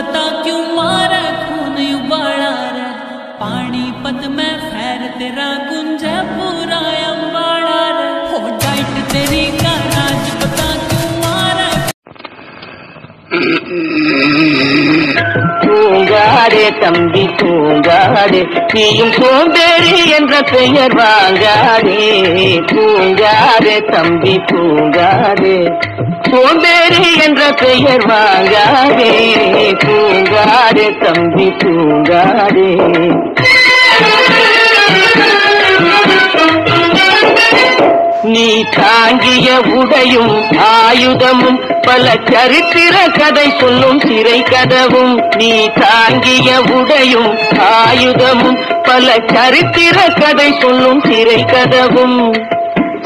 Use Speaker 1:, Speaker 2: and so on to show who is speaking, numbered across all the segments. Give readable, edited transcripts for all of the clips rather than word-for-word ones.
Speaker 1: पता क्यों मारा खून उबाला रे पानीपत में खैर तेरा गुंजा पूरा अम्बाड़ा रे हो डाइट तेरी का राज पता क्यों मारा
Speaker 2: தூங்காதே தம்பி தூங்காதே நீயும் சோம்பேறி என்ற பெயர் வாங்காதே தூங்காதே தம்பி தூங்காதே சோம்பேறி என்ற பெயர் வாங்காதே தூங்காதே தம்பி தூங்காதே நீ தாங்கிய உடையும் ஆயுதமும் பல சரித்திர கதை சொல்லும் சிறை கதவும் நீ தாங்கிய உடையும் ஆயுதமும் பல சரித்திர கதை சொல்லும் சிறை கதவும்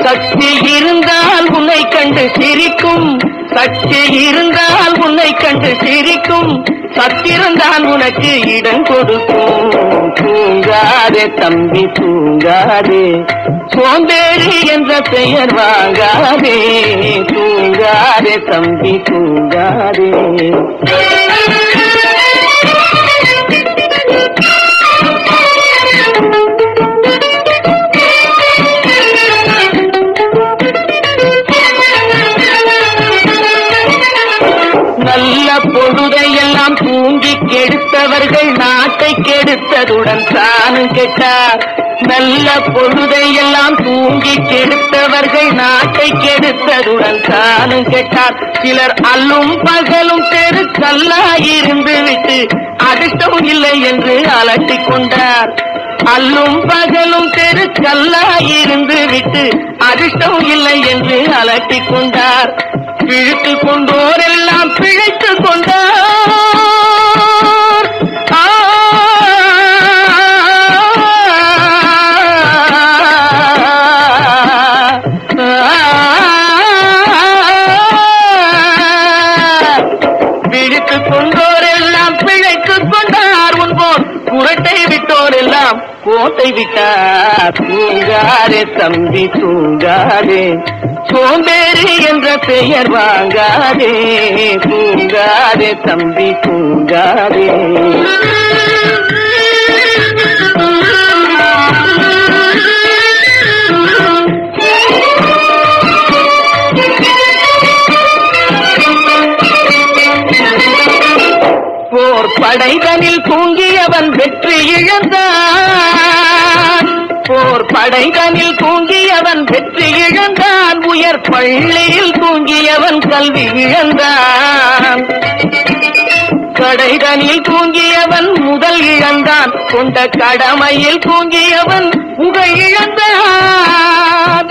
Speaker 2: சக்தி இருந்தால் உன்னை கண்டு சிரிக்கும் சக்தி இருந்தால் உன்னை கண்டு சிரிக்கும் சத்திருந்தால் உனக்கு இடம் கொடுக்கும் தூங்காதே தம்பி தூங்காதே சோம்பேறி என்ற பெயர் வாங்காதே தூங்காதே தம்பி தூங்காதே நல்ல பொழுதையெல்லாம் தூங்கி கெடுத்தவர்கள் நாட்டை கெடுத்ததுடன் தானும் கெட்டார் நல்ல பொழுதையெல்லாம் தூங்கி கெடுத்தவர்கள் நாட்டை கெடுத்ததுடன் தானும் கெட்டார் சிலர் அல்லும் பகலும் தெருக்கல்லாயிருந்து விட்டு அதிர்ஷ்டம் இல்லை என்று அலட்டிக் கொண்டார் அல்லும் பகலும் தெருக்கல்லாயிருந்து விட்டு அதிர்ஷ்டம் இல்லை என்று அலட்டிக் கொண்டார் பிழைத்துக் கொண்டோரெல்லாம் பிழைத்துக் கொண்டார் பிழைத்துக் கொண்டோரெல்லாம் பிழைத்துக் கொண்டார் உன்போர் குரட்டை விட்டோரெல்லாம் கோட்டை விட்டார் தூங்காதே தம்பி தூங்காதே சோம்பேறி என்ற பெயர் வாங்காதே தூங்காதே தம்பி தூங்காதே போர் படைதனில் தூங்கியவன் வெற்றி இழந்தான் போர் படைதனில் தூங்கியவன் வெற்றி இழந்தான் உயர் பள்ளியில் தூங்கியவன் கல்வி இழந்தான் கடைதனில் தூங்கியவன் முதல் இழந்தான் கொண்ட கடமையில் தூங்கியவன் புகழ் இழந்தான்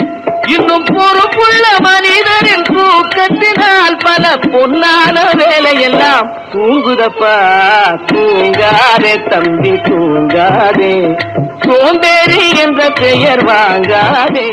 Speaker 2: இன்னும் பொறுப்புள்ள மனிதரின் தூக்கத்தினால் பல பொன்னான வேலையெல்லாம் தூங்குதப்பா தூங்காதே தம்பி தூங்காதே சோம்பேறி என்ற பெயர் வாங்காதே